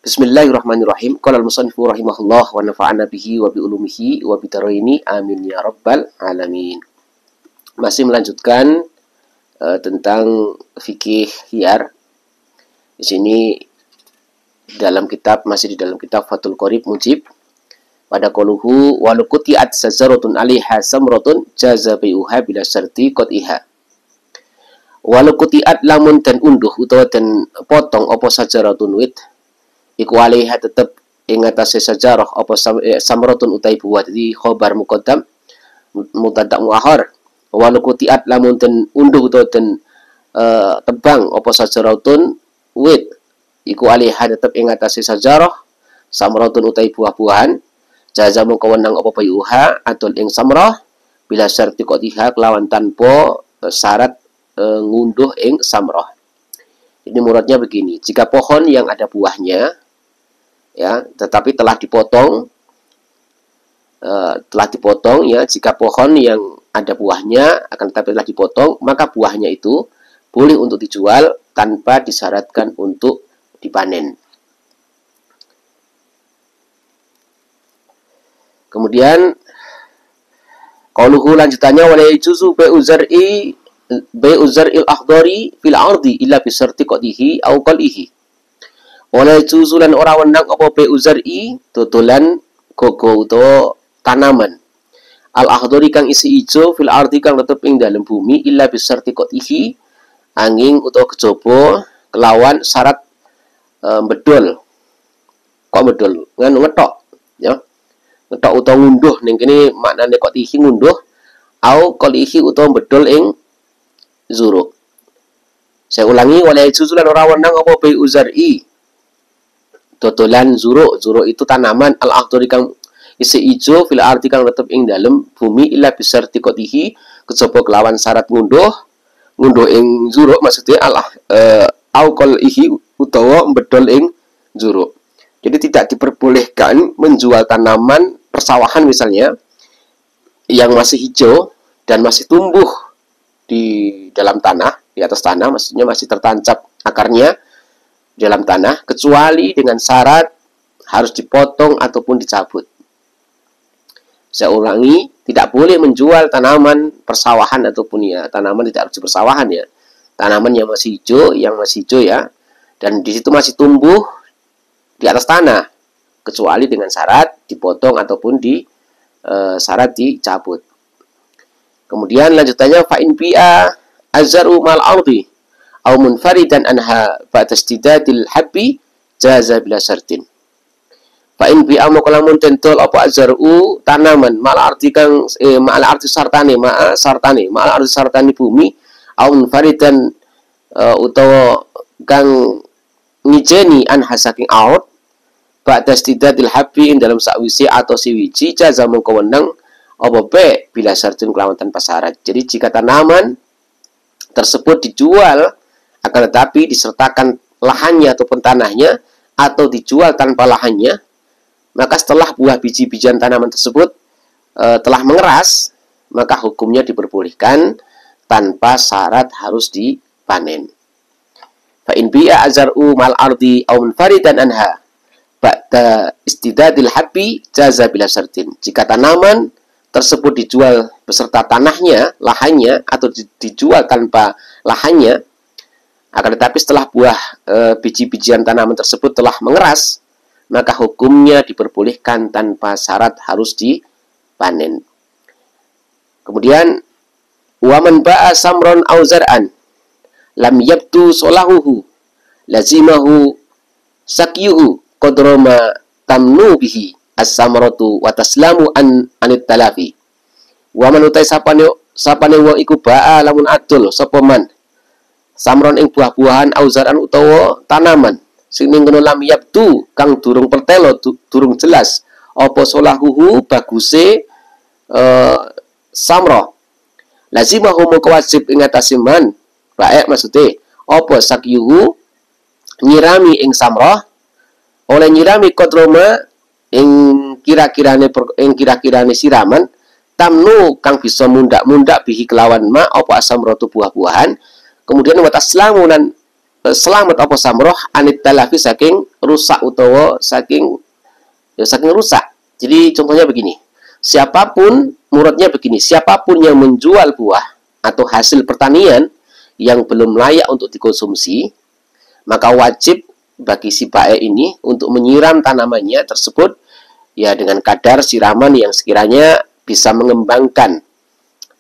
Bismillahirrahmanirrahim. Qala al-musannifu rahimahullah wa nafa'ana bihi wa bi ulumihi wa bi daraini amin ya rabbal alamin. Masih melanjutkan tentang fikih hiyar. Di sini masih di dalam kitab Fathul Qorib Mujib pada qauluhu walukutiat sazaratun 'alaiha samratun jaza bai'uha bila syarti qat'iha. Walukutiat lamun dan unduh utawa dan potong apa sajaratun wit iku alaiha tetep ing atase sajarah apa samratun utai buah. Jadi khobar muqaddam mubtada muakhar. Walukutiat lamun dan unduh utawa dan tebang apa sajaratun wit iku alaiha tetep ing atase sajarah samratun utai buah-buahan jaza mung kewenang apa bayuha atul ing samrah bila syarti qatiha kelawan tanpa syarat ngunduh ing samrah. Ini muradnya begini, jika pohon yang ada buahnya ya tetapi telah dipotong ya, jika pohon yang ada buahnya akan tetapi telah dipotong, maka buahnya itu boleh untuk dijual tanpa disyaratkan untuk dipanen. Kemudian qauluhu lanjutannya wala yajuzu bai'u zar'il akhdari fil ardi illa bi syarti qadihi au qalihi. Wala yajuzu lan ora wenang apa bai'u zar'i dodolan gogo utawa tanaman al akhdari kang isi ijo fil ardi kang tetep ing dalem bumi illa bi syarti qadihi angin utawa kejaba kelawan syarat bedol. Kok bedol? Nganu ngetok ya. Ngetok utawa ngunduh ning kene maknane qadihi ngunduh au qalihi utawa bedol ing zuruk. Saya ulangi, wala yajuzu lan ora wenang apa bai'u zar'i dodolan zuruk. Zuruk itu tanaman al-akhdari kang isi ijo fil ardi kang tetep ing dalem bumi illa bisarti qatihi kejaba kelawan syarat ngunduh ing zuruk, maksudnya au qalihi utawa bedol ing zuruk. Jadi tidak diperbolehkan menjual tanaman persawahan misalnya yang masih hijau dan masih tumbuh di dalam tanah, di atas tanah, maksudnya masih tertancap akarnya di dalam tanah, kecuali dengan syarat harus dipotong ataupun dicabut. Saya ulangi, tidak boleh menjual tanaman persawahan ataupun ya tanaman tidak harus di persawahan ya, tanaman yang masih hijau ya, dan di situ masih tumbuh di atas tanah, kecuali dengan syarat dipotong ataupun syarat dicabut. Kemudian lanjutannya fa in bi'a azzaru mal ardi aw munfaridan anha ba'da istidadil habbi jaza bila syartin. Fa in bi'a moko lamun dentol apa azzaru tanaman mal ardi kang mal ardi sartane bumi aw munfaridan utawa kang ngijeni anha saking aut ba'da istidadil habbi ing dalam sakwise atau siwiji jaza moko wenang apa bila syartin kelawan tanpa syarat. Jadi jika tanaman tersebut dijual akan tetapi disertakan lahannya ataupun tanahnya, atau dijual tanpa lahannya, maka setelah buah biji-bijian tanaman tersebut telah mengeras, maka hukumnya diperbolehkan tanpa syarat harus dipanen. Fa in bi'a azar'u mal ardi aw munfaridan anha ba'da istidadil habbi jaza bila syartin. Jika tanaman tersebut dijual beserta tanahnya, lahannya, atau dijual tanpa lahannya, akan tetapi setelah buah biji-bijian tanaman tersebut telah mengeras, maka hukumnya diperbolehkan tanpa syarat harus dipanen. Kemudian waman ba'a samron aw zar'an lam yabtu solahuhu lazimahu sakyuhu qadrama tamnu bihi as-samratu wa taslamu anit talafi. Wa man utai sapane wong iku ba'a lamun adol sapa man samron ing buah-buahan auzaran utawa tanaman sing ning kono lam yabtu kang durung pertelo durung jelas apa solahuhu baguse samra lazimahu moko wajib ing atase man bae maksude apa sakyuhu nyirami ing samra oleh nyirami kodroma ing kira-kirane siraman tamnu kang bisa mundak-mundak bihi kelawan ma apa asam rotu buah-buahan. Kemudian wataslamu lan selamat apa samroh anit talafi saking rusak utawa saking rusak. Jadi contohnya begini. Siapapun muradnya begini, siapapun yang menjual buah atau hasil pertanian yang belum layak untuk dikonsumsi, maka wajib bagi si bae ini untuk menyiram tanamannya tersebut ya dengan kadar siraman yang sekiranya bisa mengembangkan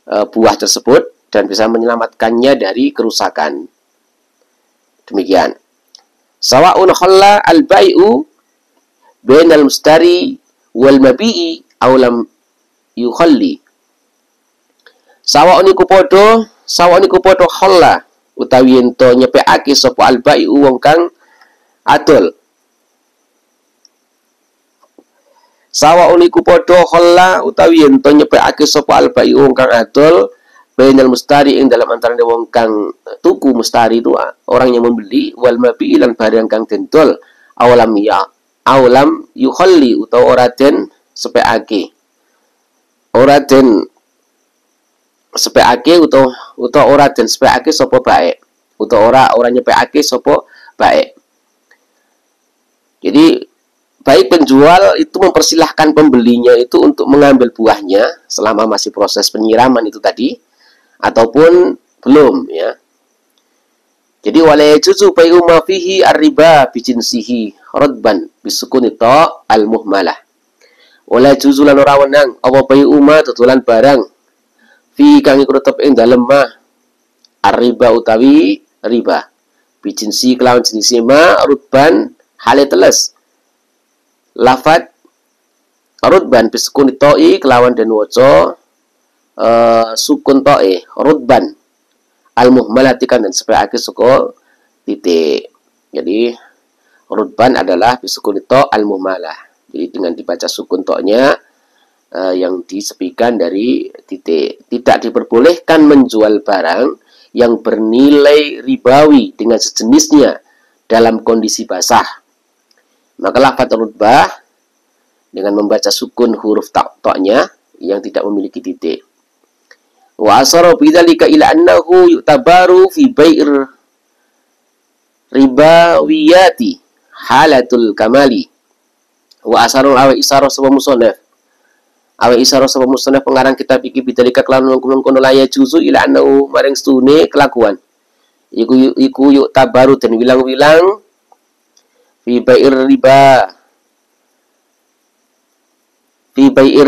buah tersebut dan bisa menyelamatkannya dari kerusakan. Demikian. Sawa'un khalla al-bai'u bainal mustari wal mabi'i aw lam yukhalli. Sawa'un iku padha khalla utawi ento nyepekake sapa al-bai'u wong kang adol. Sawa'un iku padha khalla utawi ento nyepekake sapa al-bai'u wong kang adol bainal mustari ing dalam antarané wong kang tuku. Mustari itu orang yang membeli, wal mabi'i lan barang kang dendol, awalam yukhalli utawa ora den sepekake. Ora den sepekake utawa ora den sepekake sapa bae. Utawa ora nyepekake sapa bae. Jadi baik penjual itu mempersilahkan pembelinya itu untuk mengambil buahnya selama masih proses penyiraman itu tadi, ataupun belum ya. Jadi wala yajuzu bai'u ma fihi ar-riba bi jinsihi radban bisukuni ta al-muhmalah. Wala yajuzu lan ora wenang apa bai'u ma tutulan barang fi kang iku tetep ing dalem ma ar-riba utawi riba bi jinsi kelawan jenis ma rudban hale teles. Lafat rudban bisukuni ta'i kelawan den waca sukun to'e rudban al-muhmalati kan dan sepekake saka titik. Jadi rudban adalah bisukun to al-muhmalah. Jadi dengan dibaca sukun to'nya yang disepikan dari titik. Tidak diperbolehkan menjual barang yang bernilai ribawi dengan sejenisnya dalam kondisi basah. Maka lafaz rudbah dengan membaca sukun huruf to'nya yang tidak memiliki titik. Wa asara bidzalika ila annahu yu'tabaru fi bai'ir ribawiyati halatul kamali. Wa asarul awa isara sapa musannaf. Awa isara sapa musannaf pengarang kitab iki bidzalika kelawan kono la juzu ila annahu maring stune kelakuan. Iku yu'tabaru den wilang-wilang fi bai'ir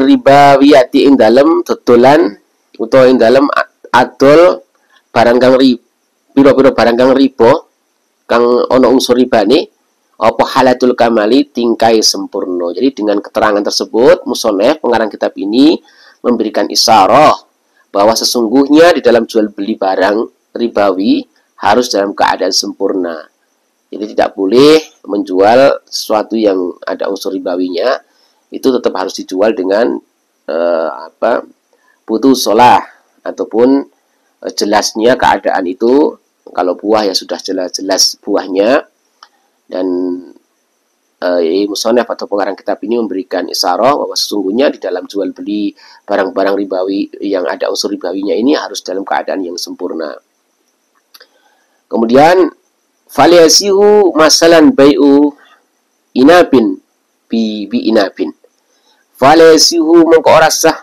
ribawiyati ing dalem dodolan utawa ing dalem adol barang kang pira-pira barang kang riba kang ana unsur ribane apa halatul kamali tingkai sempurna. Jadi dengan keterangan tersebut musannaf pengarang kitab ini memberikan isyarah bahwa sesungguhnya di dalam jual beli barang ribawi harus dalam keadaan sempurna. Jadi tidak boleh menjual sesuatu yang ada unsur ribawinya, itu tetap harus dijual dengan putus solah ataupun jelasnya keadaan itu. Kalau buah ya sudah jelas-jelas buahnya, dan musannaf atau pengarang kitab ini memberikan isyarah bahwa sesungguhnya di dalam jual beli barang-barang ribawi yang ada unsur ribawinya ini harus dalam keadaan yang sempurna. Kemudian falyasihu masalan bai'u inabin bi inabin. Falyasihu mengko ora sah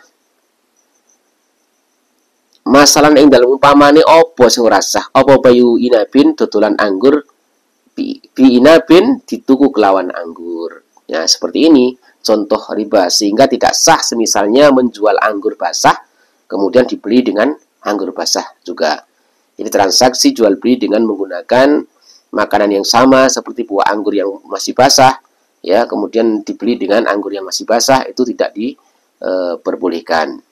masalan ing dalem umpamane apa sing ora sah, apa bayu inabin dodolan anggur bi inabin dituku kelawan anggur. Ya, seperti ini contoh riba, sehingga tidak sah semisalnya menjual anggur basah kemudian dibeli dengan anggur basah juga. Jadi transaksi jual beli dengan menggunakan makanan yang sama seperti buah anggur yang masih basah ya, kemudian dibeli dengan anggur yang masih basah, itu tidak diperbolehkan.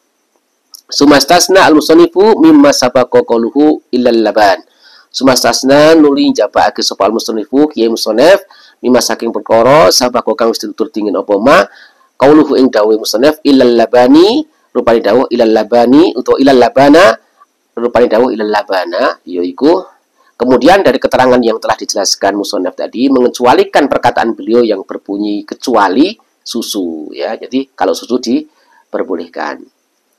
Sumastasna al-musannifu mimma sabaqa qaluhu illal laban. Sumastasna nuli njabake sapa al-musannifu kiye musannaf mimma saking perkara sabaqa kang wis ditutur dingin apa ma qauluhu ing dawuh musannaf illal labani, rupane dawuh illal labani utawa illal labana, rupane dawuh illal labana yaiku kemudian dari keterangan yang telah dijelaskan musannaf tadi mengecualikan perkataan beliau yang berbunyi kecuali susu ya. Jadi kalau susu diperbolehkan.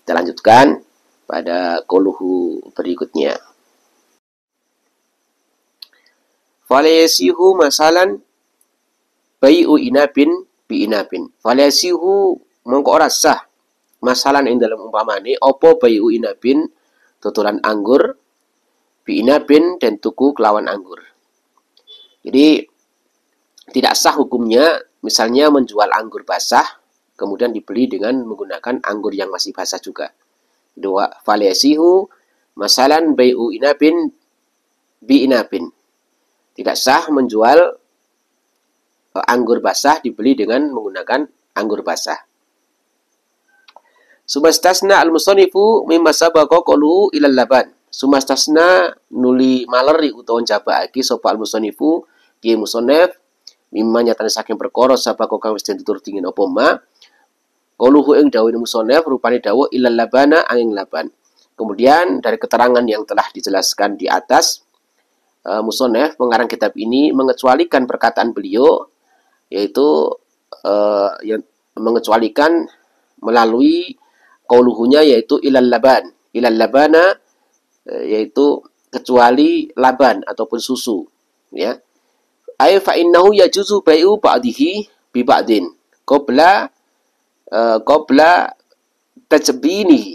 Kita lanjutkan pada qauluhu berikutnya. Falayasihu masalan bai'u inabin bi inabin. Falayasihu mongko ora sah masalan ing dalam umpamane apa bai'u inabin tutulan anggur bi inabin dan tuku kelawan anggur. Jadi tidak sah hukumnya misalnya menjual anggur basah kemudian dibeli dengan menggunakan anggur yang masih basah juga. Dua, falayasihu masalan bai'u inabin bi inabin. Tidak sah menjual anggur basah dibeli dengan menggunakan anggur basah. Sumastasna al-musannifu mimma sabaqa qawluhu ilal laban. Sumastasna nuli maleri utawa jabaake sapa al-musannifu ki musannaf mimma nyatane saking perkara sabaqa kang wis ditutur dingin apa ma. Qawluhu ing dawuh musannaf rupane dawuh ilal labana angin laban. Kemudian dari keterangan yang telah dijelaskan di atas, musannaf pengarang kitab ini mengecualikan perkataan beliau, yaitu yang mengecualikan melalui qauluhunya yaitu ilal laban. Ilal labana yaitu kecuali laban ataupun susu, ya. Ay fa innahu yajuzu bai'u ba'dihi bi ba'din qabla tajbinihi.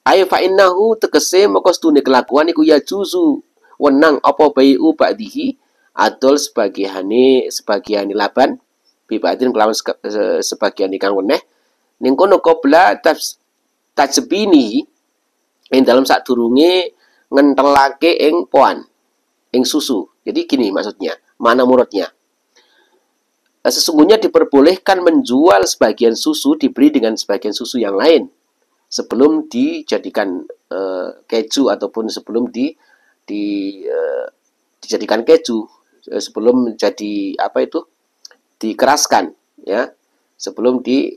Ay fa innahu tegese moko stune kelakuan iku yajuzu wenang apa bai'u ba'dihi adol sebagiane laban bi ba'din kelawan sebagian kang weneh ning kono qabla tajbinihi ing dalam sadurunge ngentelake ing poan ing susu. Jadi gini maksudnya, mana muradnya? Sesungguhnya diperbolehkan menjual sebagian susu dibeli dengan sebagian susu yang lain sebelum dijadikan keju ataupun sebelum dijadikan keju, sebelum jadi apa itu dikeraskan, ya, sebelum di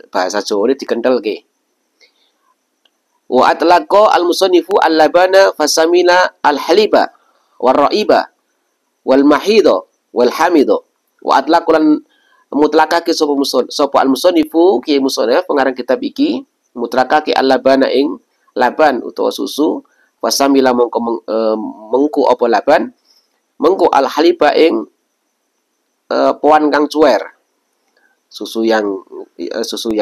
bahasa Jawa ini dikentelke. Wa atlaqa al-musannifu al-labana fasamila al-haliba war-ra'iba wal mahidha wal hamidha. Wa atlaqulan mutlakake sapa al-musannifu ki musannaf pengarang kitab iki mutlakake al-labana ing laban utawa susu fasamila mengku apa laban mengku al-haliba ing poan kang cuer, susu yang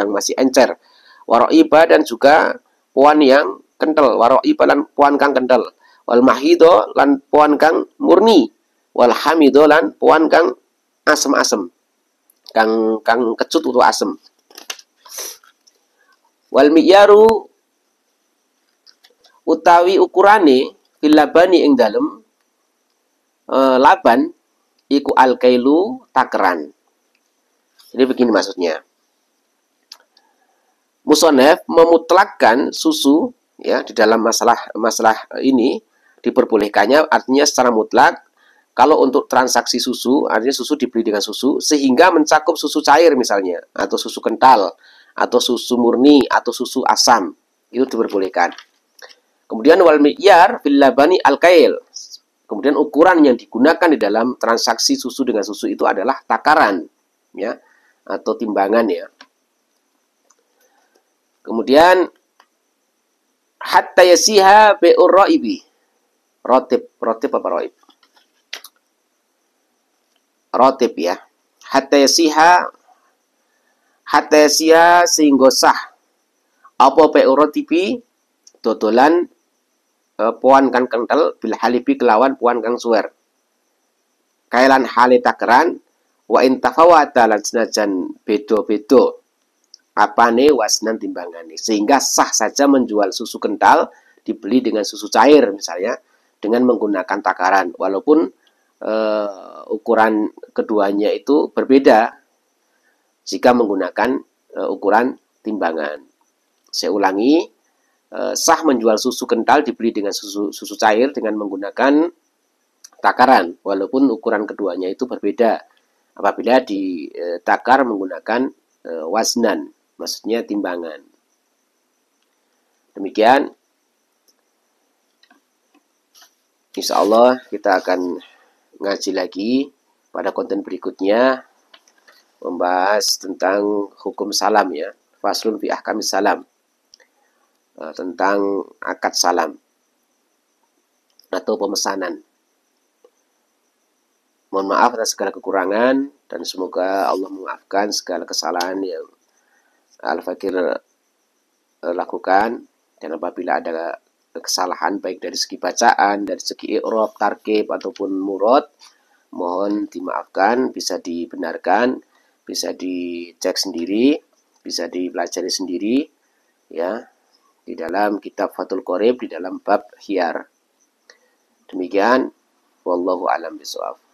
masih encer, waroiba dan juga poan yang kental, waroiba lan poan kang kental, wal mahido lan poan kang murni, wal hamido lan poan kang asem-asem, kang kecut atau asem. Wal mi'yaru utawi ukurane fil labani ing dalem laban iku al-kailu takeran. Jadi begini maksudnya. Musannaf memutlakkan susu, ya, di dalam masalah ini diperbolehkannya artinya secara mutlak kalau untuk transaksi susu, artinya susu dibeli dengan susu sehingga mencakup susu cair misalnya atau susu kental atau susu murni atau susu asam, itu diperbolehkan. Kemudian wal mi'yar fil labani al-kail. Kemudian ukuran yang digunakan di dalam transaksi susu dengan susu itu adalah takaran, ya, atau timbangan, ya. Kemudian hatta yasiha bi'ur ra'ibi. Rotib apa raib? Rotib, ya. Hatta yasiha sehingga sah apa bi'ur ratibi dodolan puan kang kental bil halibi kelawan puan kang suwer. Kailan hale takeran wa in tafawata lan senajan beda-beda apane wasnan timbangane, sehingga sah saja menjual susu kental dibeli dengan susu cair misalnya dengan menggunakan takaran walaupun ukuran keduanya itu berbeda jika menggunakan ukuran timbangan. Saya ulangi, sah menjual susu kental dibeli dengan susu cair dengan menggunakan takaran walaupun ukuran keduanya itu berbeda apabila ditakar menggunakan wasnan, maksudnya timbangan. Demikian, insya Allah kita akan ngaji lagi pada konten berikutnya membahas tentang hukum salam, ya, faslun fi ahkamis salam, tentang akad salam atau pemesanan. Mohon maaf atas segala kekurangan dan semoga Allah memaafkan segala kesalahan yang Al-Fakir lakukan. Dan apabila ada kesalahan baik dari segi bacaan, dari segi i'rab, tarkib ataupun murad, mohon dimaafkan, bisa dibenarkan, bisa dicek sendiri, bisa dipelajari sendiri ya di dalam kitab Fathul Qorib di dalam bab khiyar. Demikian wallahu alam bishawab.